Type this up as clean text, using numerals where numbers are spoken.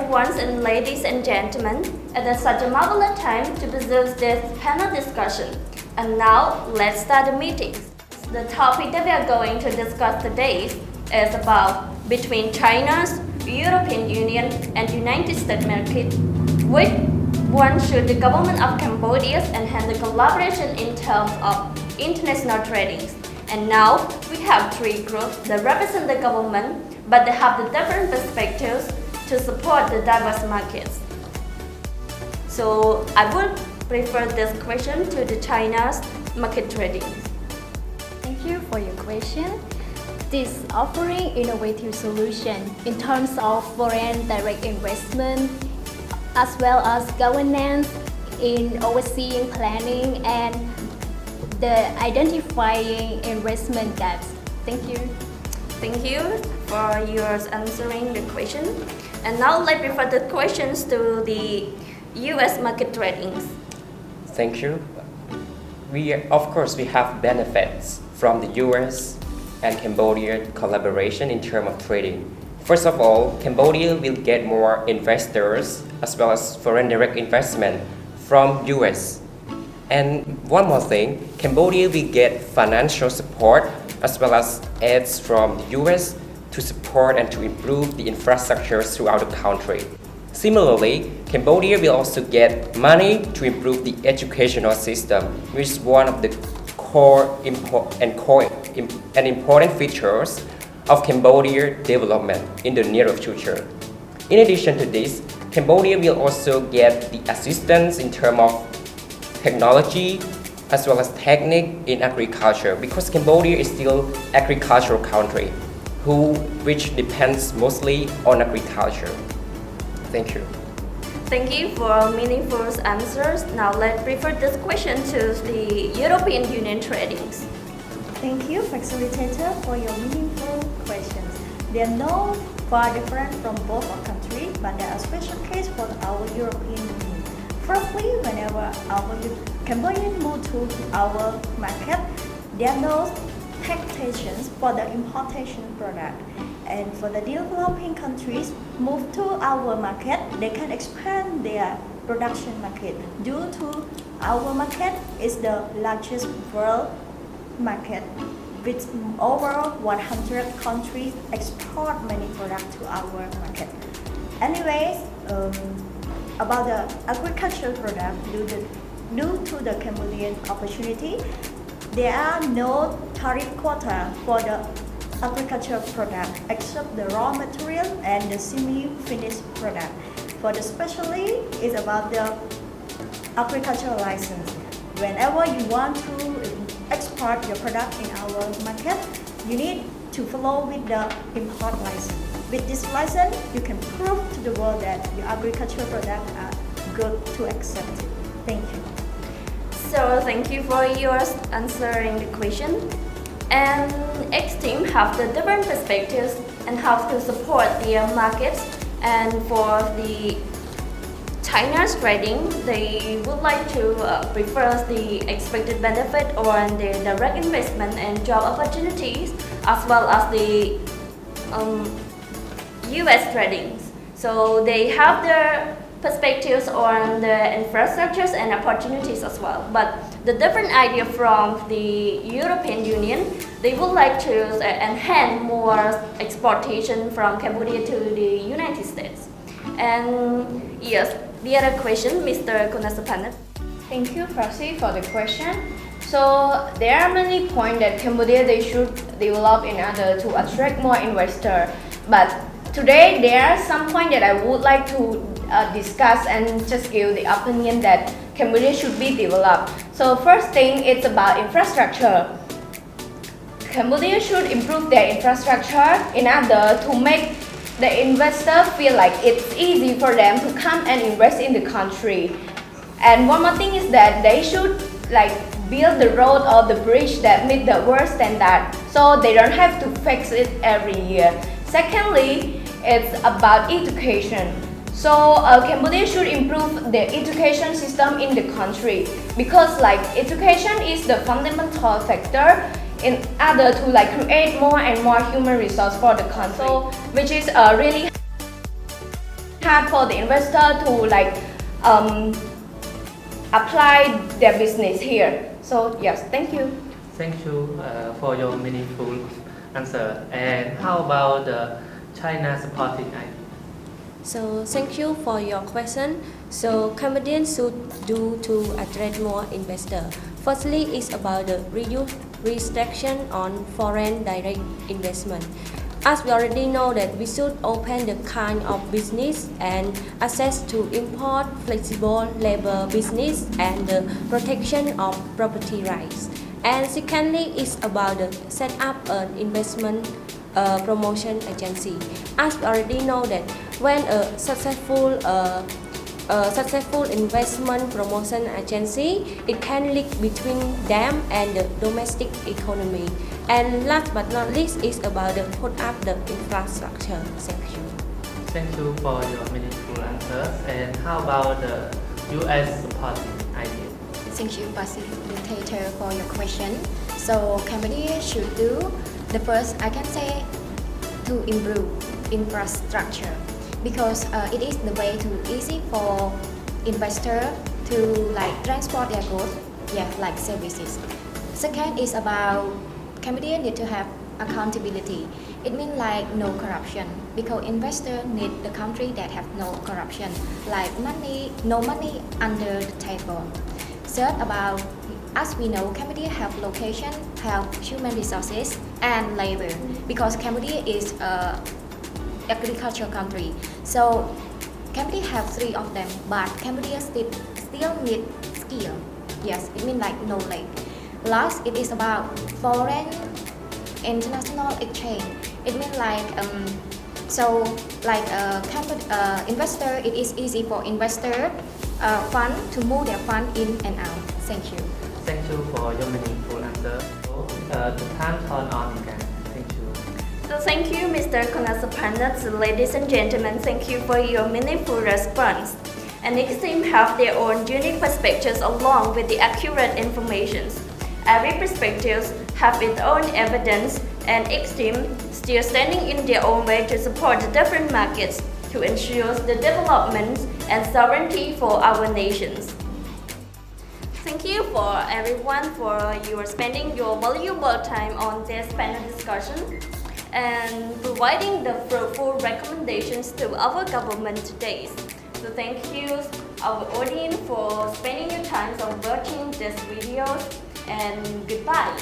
everyone and ladies and gentlemen. It is such a marvelous time to pursue this panel discussion. And now, let's start the meeting. The topic that we are going to discuss today is about between China's European Union and United States market. Which one should the government of Cambodia enhance the collaboration in terms of international trading? And now we have three groups that represent the government, but they have the different perspectives to support the diverse markets. So I would prefer this question to the China's market trading. Thank you for your question. This offering innovative solution in terms of foreign direct investment as well as governance in overseeing planning and the identifying investment gaps. Thank you. Thank you for your answering the question. And now let's refer the questions to the US market tradings. Thank you. Of course, we have benefits from the US and Cambodia collaboration in terms of trading. First of all, Cambodia will get more investors as well as foreign direct investment from US. And one more thing, Cambodia will get financial support as well as aids from the US to support and to improve the infrastructure throughout the country. Similarly, Cambodia will also get money to improve the educational system, which is one of the important features of Cambodia development in the near future. In addition to this, Cambodia will also get the assistance in terms of technology as well as technique in agriculture, because Cambodia is still agricultural country which depends mostly on agriculture. Thank you. Thank you for meaningful answers. Now let's refer this question to the European Union tradings. Thank you, facilitator, for your meaningful questions. They are no far different from both our countries, but there are special cases for our European Union. Firstly, whenever our Cambodian move to our market, there are no taxations for the importation product. And for the developing countries move to our market, they can expand their production market due to our market is the largest world market, with over 100 countries export many products to our market. Anyways, about the agricultural product, due to the Cambodian opportunity, there are no tariff quota for the agricultural product except the raw material and the semi-finished product. For the specially is about the agricultural license. Whenever you want to export your product in our market, you need to follow with the import license. With this license, you can prove to the world that your agricultural products are good to accept it. Thank you. So thank you for your answering the question. And each team have the different perspectives and how to support their markets. And for the China's trading, they would like to prefer the expected benefit on the direct investment and job opportunities, as well as the US tradings. So they have their perspectives on the infrastructures and opportunities as well. But the different idea from the European Union, they would like to enhance more exportation from Cambodia to the United States. And yes, the other question, Mr. Kunasapanet. Thank you, Farsi, for the question. So there are many points that Cambodia they should develop in order to attract more investors. But today there are some points that I would like to discuss and just give the opinion that Cambodia should be developed. So first thing, it's about infrastructure. Cambodia should improve their infrastructure in order to make the investor feel like it's easy for them to come and invest in the country. And one more thing is that they should build the road or the bridge that meet the world standard, so they don't have to fix it every year. Secondly, it's about education. So Cambodia should improve the education system in the country, because education is the fundamental factor in order to create more and more human resource for the country, so, which is really hard for the investor to like apply their business here. So yes, thank you. Thank you for your meaningful answer. And how about China supporting IT? So thank you for your question. So Cambodian should do to attract more investor. Firstly, it's about the reduce restriction on foreign direct investment. As we already know that we should open the kind of business and access to import flexible labor business and the protection of property rights. And secondly, it's about the set up an investment promotion agency. As we already know that when a successful investment promotion agency, it can link between them and the domestic economy. And last but not least is about the put up the infrastructure. Thank you. Thank you for your meaningful answers. And how about the US supporting IT? Thank you, facilitator, for your question. So Cambodia should do the first, I can say, to improve infrastructure because it is the way to easy for investor to like transport their goods, like services. Second is about Cambodia need to have accountability. It means like no corruption because investor need the country that have no corruption, like no money under the table. Third, about as we know, Cambodia have location, have human resources and labor because Cambodia is a agricultural country. So Cambodia have three of them, but Cambodia still need skill. Yes, it means like knowledge. Last, it is about foreign international exchange. It means like investor. It is easy for investor fund to move their fund in and out. Thank you. Thank you for your meaningful answer. So, the time turn on again. Thank you. So thank you, Mr. Konasapanat. Ladies and gentlemen, thank you for your meaningful response. And each team have their own unique perspectives along with the accurate information. Every perspective have its own evidence, and each team still standing in their own way to support the different markets to ensure the development and sovereignty for our nations. Thank you for everyone for your spending your valuable time on this panel discussion and providing the fruitful recommendations to our government today. So thank you our audience for spending your time on watching this video and goodbye.